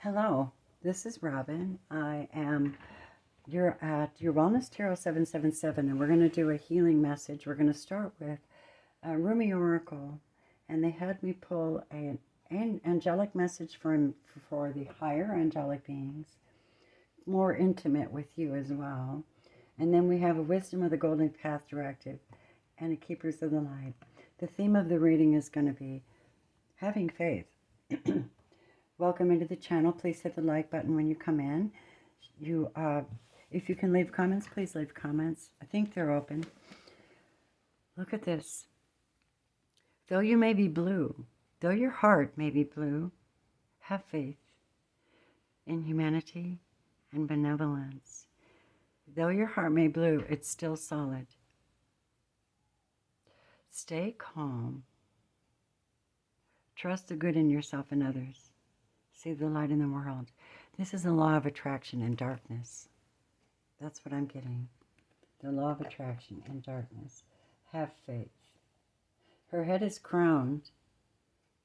Hello, this is Robin. You're at your Wellness Tarot 777, and we're going to do a healing message. We're going to start with a Rumi Oracle, and they had me pull an angelic message for the higher angelic beings, more intimate with you as well. And then we have a Wisdom of the Golden Path Directive and a Keepers of the Light. The theme of the reading is going to be having faith. Welcome into the channel. Please hit the like button when you come in. If you can leave comments, please leave comments. I think they're open. Look at this. Though you may be blue, though your heart may be blue, have faith in humanity and benevolence. Though your heart may be blue, it's still solid. Stay calm. Trust the good in yourself and others. See the light in the world. This is the law of attraction in darkness. That's what I'm getting. The law of attraction in darkness. Have faith. Her head is crowned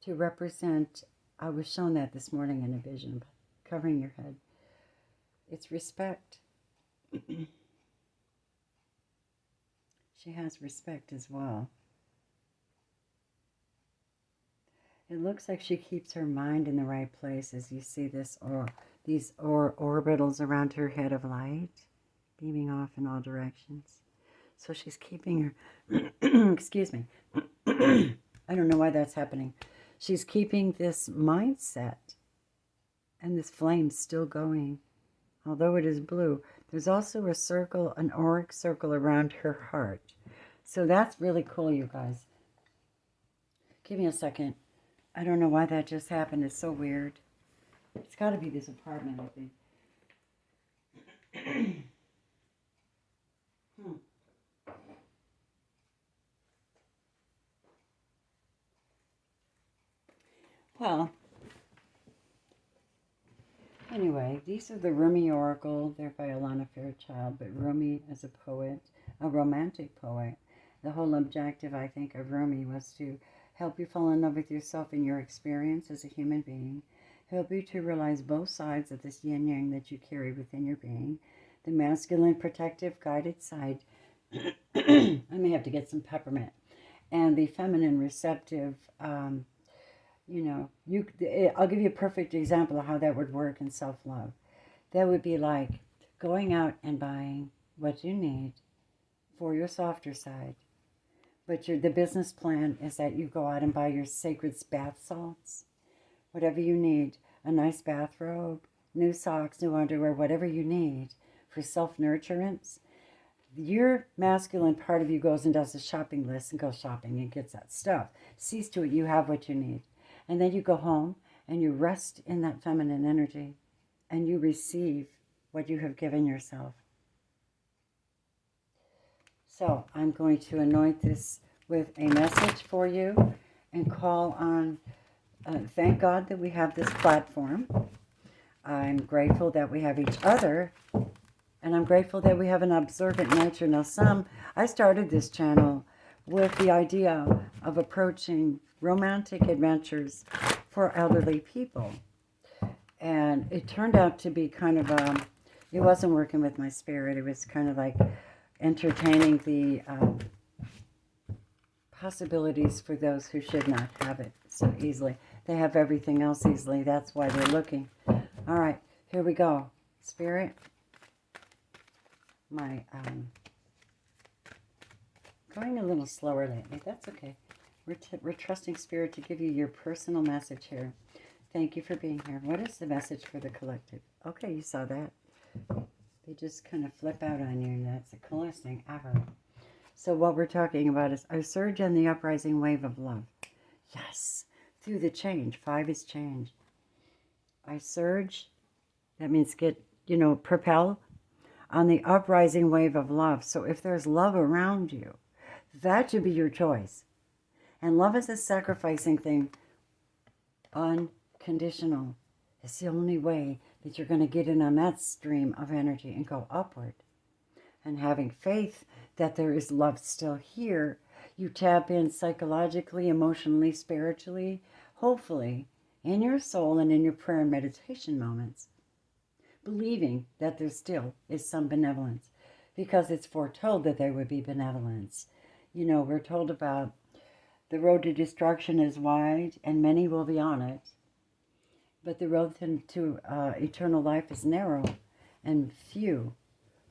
to represent, I was shown that this morning in a vision, covering your head. It's respect. She has respect as well. It looks like she keeps her mind in the right place as you see these orbitals around her head of light, beaming off in all directions. So she's keeping her, excuse me, I don't know why that's happening. She's keeping this mindset and this flame still going. Although it is blue, there's also a circle, an auric circle around her heart. So that's really cool, you guys. Give me a second. I don't know why that just happened. It's so weird. It's got to be this apartment, I think. Well, anyway, these are the Rumi Oracle. They're by Alana Fairchild, but Rumi as a poet, a romantic poet. The whole objective, I think, of Rumi was to help you fall in love with yourself and your experience as a human being. Help you to realize both sides of this yin-yang that you carry within your being. The masculine, protective, guided side. I may have to get some peppermint. And the feminine, receptive, I'll give you a perfect example of how that would work in self-love. That would be like going out and buying what you need for your softer side. But the business plan is that you go out and buy your sacred bath salts, whatever you need, a nice bathrobe, new socks, new underwear, whatever you need for self-nurturance. Your masculine part of you goes and does a shopping list and goes shopping and gets that stuff. Sees to it you have what you need. And then you go home and you rest in that feminine energy and you receive what you have given yourself. So I'm going to anoint this with a message for you and call on, thank God that we have this platform. I'm grateful that we have each other, and I'm grateful that we have an observant nature. Now I started this channel with the idea of approaching romantic adventures for elderly people. And it turned out to be kind of, it wasn't working with my spirit. It was kind of like entertaining the possibilities for those who should not have it so easily. They have everything else easily. That's why they're looking. All right, here we go. Spirit, going a little slower lately. That's okay. We're trusting Spirit to give you your personal message here. Thank you for being here. What is the message for the collective? Okay, you saw that. They just kind of flip out on you, and that's the coolest thing ever. So what we're talking about is a surge and the uprising wave of love. Yes, through the change. 5 is change. I surge, that means propel on the uprising wave of love. So if there's love around you, that should be your choice. And love is a sacrificing thing, unconditional. It's the only way that you're going to get in on that stream of energy and go upward. And having faith that there is love still here, you tap in psychologically, emotionally, spiritually, hopefully, in your soul and in your prayer and meditation moments, believing that there still is some benevolence, because it's foretold that there would be benevolence. You know, we're told about the road to destruction is wide and many will be on it, but the road to eternal life is narrow and few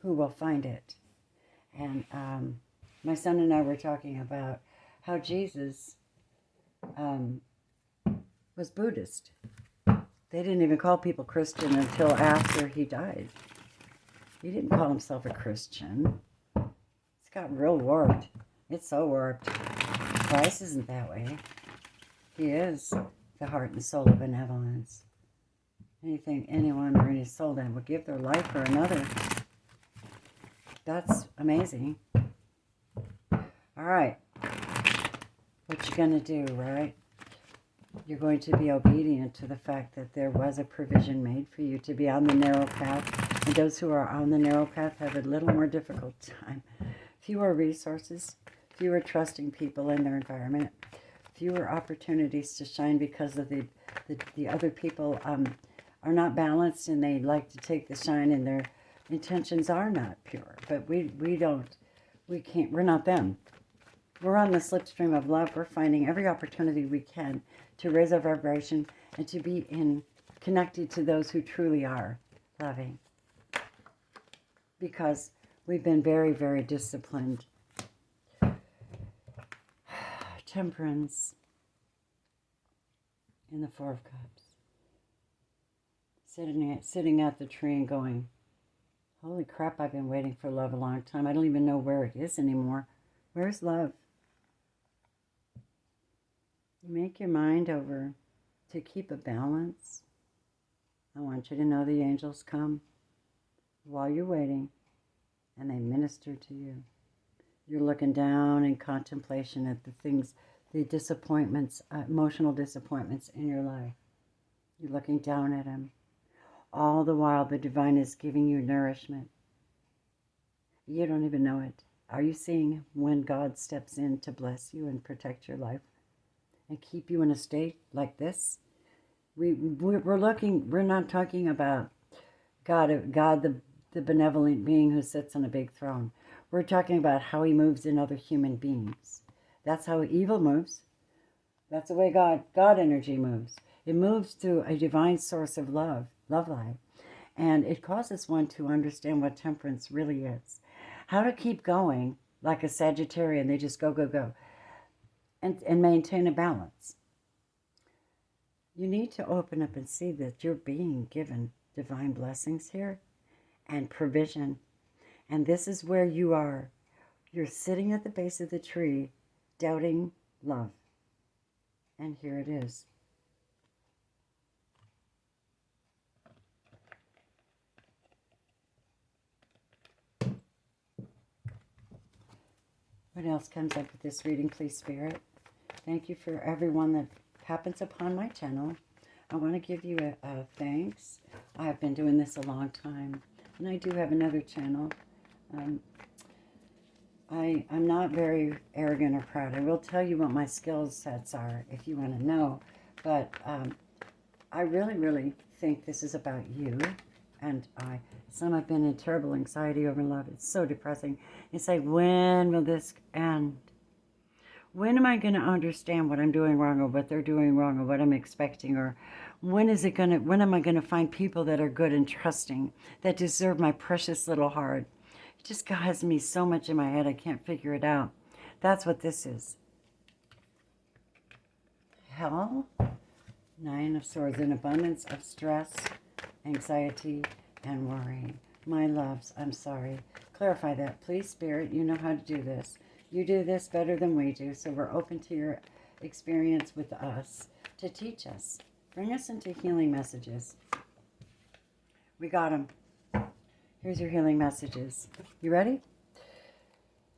who will find it. And my son and I were talking about how Jesus was Buddhist. They didn't even call people Christian until after he died. He didn't call himself a Christian. It's got real warped. It's so warped. Christ isn't that way. He is the heart and soul of benevolence. Anyone or any soul that would give their life for another, that's amazing. All right. What you going to do, right? You're going to be obedient to the fact that there was a provision made for you to be on the narrow path. And those who are on the narrow path have a little more difficult time. Fewer resources, fewer trusting people in their environment, fewer opportunities to shine because of the other people are not balanced and they like to take the shine and their intentions are not pure. But we're not them. We're on the slipstream of love. We're finding every opportunity we can to raise our vibration and to be connected to those who truly are loving. Because we've been very, very disciplined. Temperance in the Four of Cups. Sitting at the tree and going, holy crap, I've been waiting for love a long time. I don't even know where it is anymore. Where's love? Make your mind over to keep a balance. I want you to know the angels come while you're waiting and they minister to you. You're looking down in contemplation at the things, the disappointments, emotional disappointments in your life. You're looking down at them. All the while the divine is giving you nourishment. You don't even know it. Are you seeing when God steps in to bless you and protect your life and keep you in a state like this? We're not talking about God, the benevolent being who sits on a big throne. We're talking about how he moves in other human beings. That's how evil moves. That's the way God energy moves. It moves through a divine source of love light. And it causes one to understand what temperance really is. How to keep going like a Sagittarian. They just go, go, go. And maintain a balance. You need to open up and see that you're being given divine blessings here and provision. And this is where you are. You're sitting at the base of the tree, doubting love. And here it is. What else comes up with this reading, please, Spirit? Thank you for everyone that happens upon my channel. I want to give you a thanks. I have been doing this a long time. And I do have another channel. I'm not very arrogant or proud. I will tell you what my skill sets are if you want to know. But I really, really think this is about you. And some have been in terrible anxiety over love. It's so depressing. It's like, when will this end? When am I going to understand what I'm doing wrong or what they're doing wrong or what I'm expecting? Or when am I going to find people that are good and trusting, that deserve my precious little heart? It just has me so much in my head, I can't figure it out. That's what this is. Hell, Nine of Swords, an abundance of stress, anxiety, and worry. My loves, I'm sorry. Clarify that, please, Spirit. You know how to do this. You do this better than we do, so we're open to your experience with us to teach us. Bring us into healing messages. We got them. Here's your healing messages. You ready?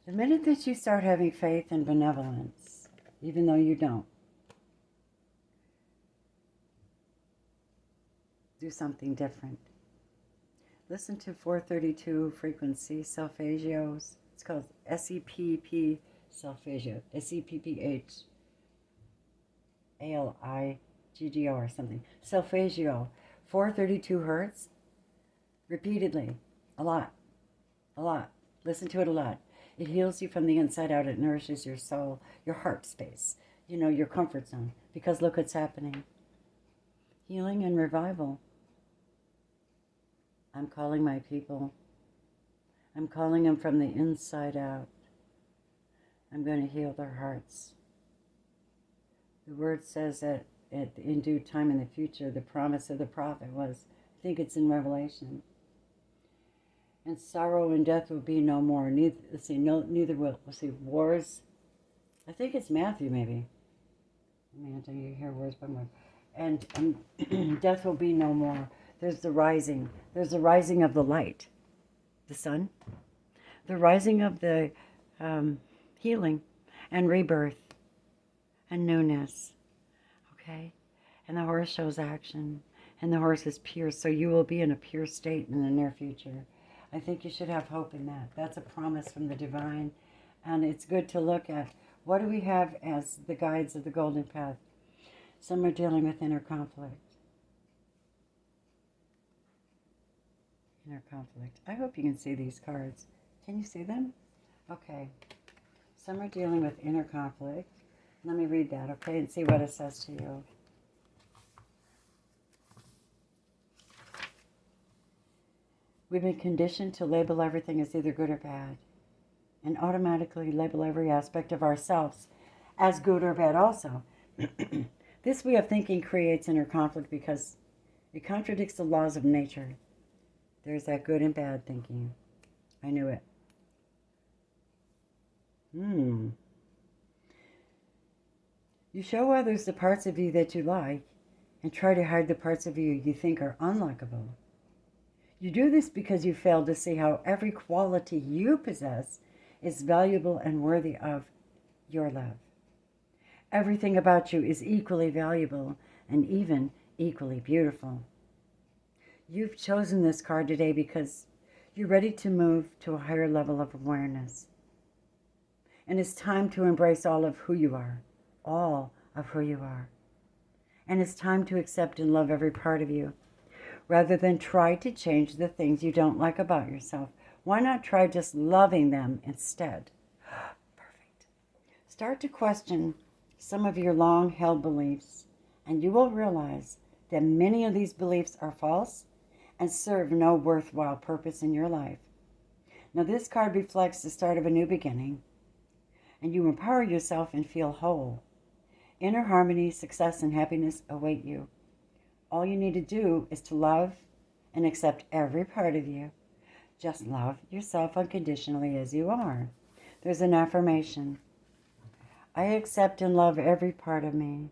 The minute that you start having faith and benevolence, even though you don't, do something different. Listen to 432 frequency, Solfeggios. It's called SEPP Solfeggio. SEPPHALI GGO or something. Solfeggio, 432 hertz, repeatedly, a lot, a lot. Listen to it a lot. It heals you from the inside out. It nourishes your soul, your heart space, your comfort zone. Because look what's happening. Healing and revival. I'm calling my people. I'm calling them from the inside out. I'm going to heal their hearts. The word says that in due time in the future, the promise of the prophet was, I think it's in Revelation, and sorrow and death will be no more. Neither will, wars. I think it's Matthew, maybe. Man, do you hear words by word? And death will be no more. There's the rising. There's the rising of the light, the sun. The rising of the healing and rebirth and newness. Okay? And the horse shows action. And the horse is pure. So you will be in a pure state in the near future. I think you should have hope in that. That's a promise from the divine. And it's good to look at what do we have as the guides of the golden path. Some are dealing with inner conflict. Inner conflict. I hope you can see these cards. Can you see them? Okay. Some are dealing with inner conflict. Let me read that, okay, and see what it says to you. We've been conditioned to label everything as either good or bad, and automatically label every aspect of ourselves as good or bad also. This way of thinking creates inner conflict because it contradicts the laws of nature. There's that good and bad thinking. I knew it. You show others the parts of you that you like and try to hide the parts of you you think are unlikable. You do this because you fail to see how every quality you possess is valuable and worthy of your love. Everything about you is equally valuable and even equally beautiful. You've chosen this card today because you're ready to move to a higher level of awareness. And it's time to embrace all of who you are. All of who you are. And it's time to accept and love every part of you, rather than try to change the things you don't like about yourself. Why not try just loving them instead? Perfect. Start to question some of your long-held beliefs, and you will realize that many of these beliefs are false and serve no worthwhile purpose in your life. Now, this card reflects the start of a new beginning, and you empower yourself and feel whole. Inner harmony, success, and happiness await you. All you need to do is to love and accept every part of you. Just love yourself unconditionally as you are. There's an affirmation. I accept and love every part of me.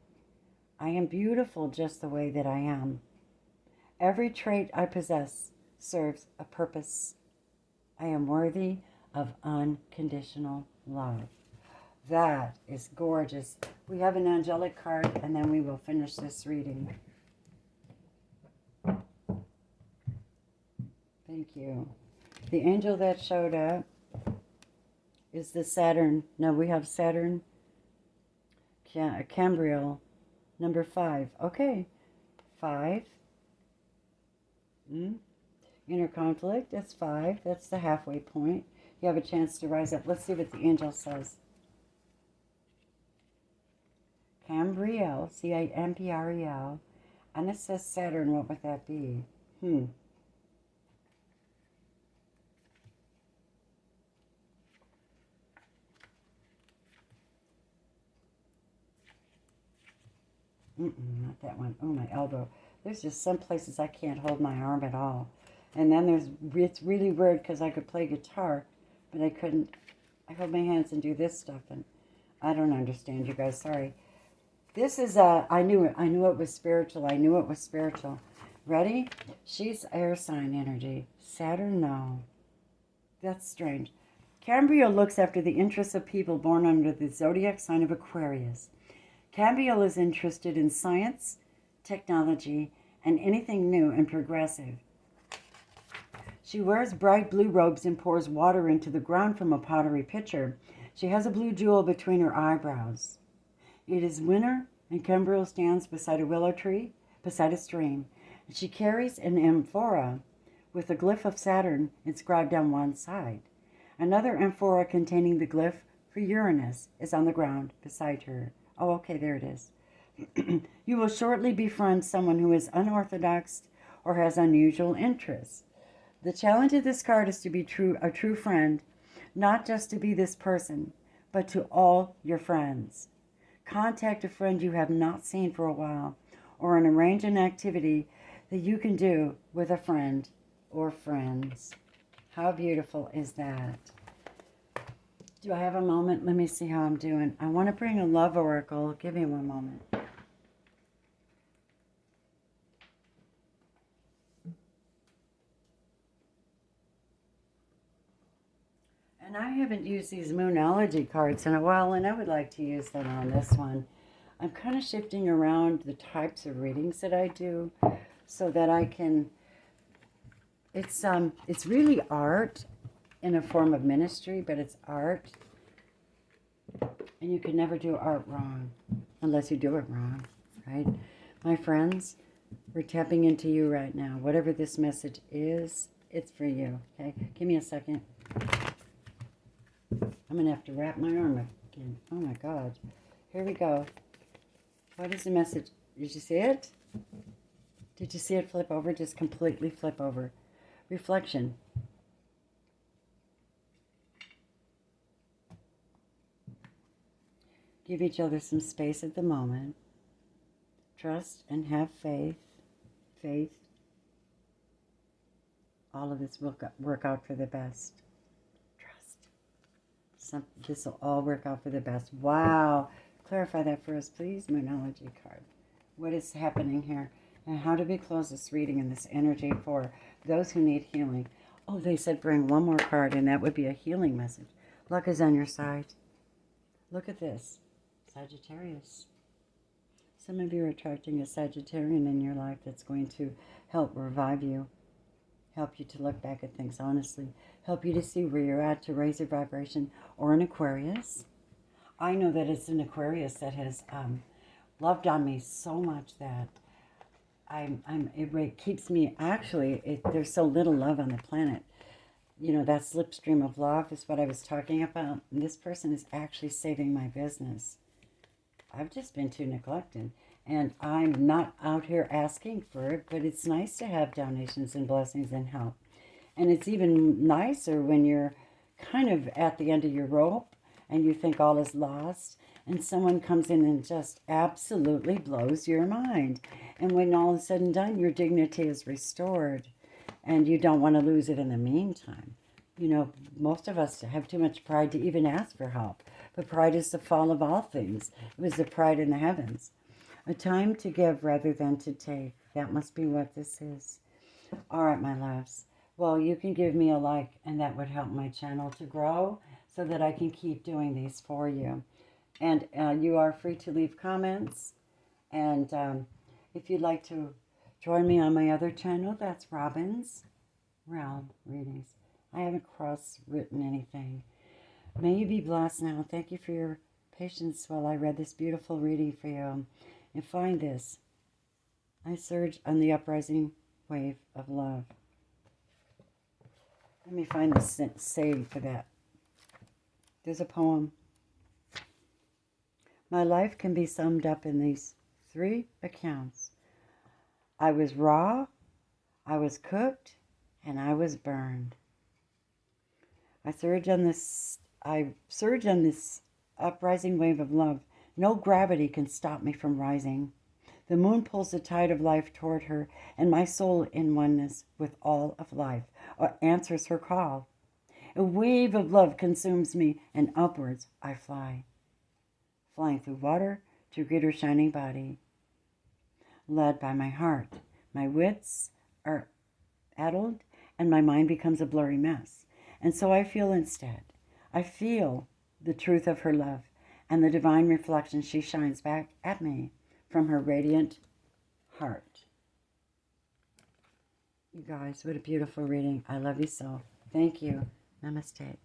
I am beautiful just the way that I am. Every trait I possess serves a purpose. I am worthy of unconditional love. That is gorgeous. We have an angelic card, and then we will finish this reading. Thank you. The angel that showed up is the Saturn. No, we have Saturn, Cambriel, number 5. Okay, 5. Inner conflict, that's 5. That's the halfway point. You have a chance to rise up. Let's see what the angel says. Cambriel, Camprel, and it says Saturn. What would that be? Not that one. Oh, my elbow. There's just some places I can't hold my arm at all. And then it's really weird because I could play guitar, but I couldn't. I hold my hands and do this stuff, and I don't understand, you guys. Sorry. This is, I knew it. I knew it was spiritual. I knew it was spiritual. Ready? She's air sign energy. Saturn, no. That's strange. Cambriel looks after the interests of people born under the zodiac sign of Aquarius. Cambriel is interested in science, technology, and anything new and progressive. She wears bright blue robes and pours water into the ground from a pottery pitcher. She has a blue jewel between her eyebrows. It is winter, and Kimbrel stands beside a willow tree, beside a stream. And she carries an amphora with a glyph of Saturn inscribed on one side. Another amphora containing the glyph for Uranus is on the ground beside her. Oh, okay, there it is. You will shortly befriend someone who is unorthodox or has unusual interests. The challenge of this card is to be a true friend, not just to be this person, but to all your friends. Contact a friend you have not seen for a while, or arrange an activity that you can do with a friend or friends. How beautiful is that? Do I have a moment? Let me see how I'm doing. I want to bring a love oracle. Give me one moment. And I haven't used these Moonology cards in a while, and I would like to use them on this one. I'm kind of shifting around the types of readings that I do so that I can... It's really art in a form of ministry, but it's art. And you can never do art wrong unless you do it wrong, right? My friends, we're tapping into you right now. Whatever this message is, it's for you, okay? Give me a second. I'm going to have to wrap my arm again. Oh, my God. Here we go. What is the message? Did you see it? Did you see it flip over? Just completely flip over. Reflection. Give each other some space at the moment. Trust and have faith. Faith. All of this will work out for the best. This will all work out for the best. Wow. Clarify that for us, please. Moonology card. What is happening here? And how do we close this reading and this energy for those who need healing? Oh, they said bring one more card, and that would be a healing message. Luck is on your side. Look at this. Sagittarius. Some of you are attracting a Sagittarian in your life that's going to help revive you. Help you to look back at things honestly. Help you to see where you're at, to raise your vibration. Or an Aquarius. I know that it's an Aquarius that has loved on me so much that it keeps me, actually, there's so little love on the planet. You know, that slipstream of love is what I was talking about. And this person is actually saving my business. I've just been too neglected. And I'm not out here asking for it, but it's nice to have donations and blessings and help. And it's even nicer when you're kind of at the end of your rope and you think all is lost, and someone comes in and just absolutely blows your mind. And when all is said and done, your dignity is restored, and you don't want to lose it in the meantime. You know, most of us have too much pride to even ask for help. But pride is the fall of all things. It was the pride in the heavens. A time to give rather than to take. That must be what this is. All right, my loves. Well, you can give me a like, and that would help my channel to grow so that I can keep doing these for you. And you are free to leave comments. And if you'd like to join me on my other channel, that's Robin's Realm Readings. I haven't cross-written anything. May you be blessed now. Thank you for your patience while I read this beautiful reading for you. And find this. I surge on the uprising wave of love. Let me find the saying for that. There's a poem. My life can be summed up in these 3 accounts. I was raw, I was cooked, and I was burned. I surge on this uprising wave of love. No gravity can stop me from rising. The moon pulls the tide of life toward her, and my soul in oneness with all of life answers her call. A wave of love consumes me, and upwards I fly, flying through water to greet her shining body. Led by my heart, my wits are addled, and my mind becomes a blurry mess. And so I feel instead. I feel the truth of her love and the divine reflection she shines back at me from her radiant heart. You guys, what a beautiful reading. I love you so. Thank you. Namaste.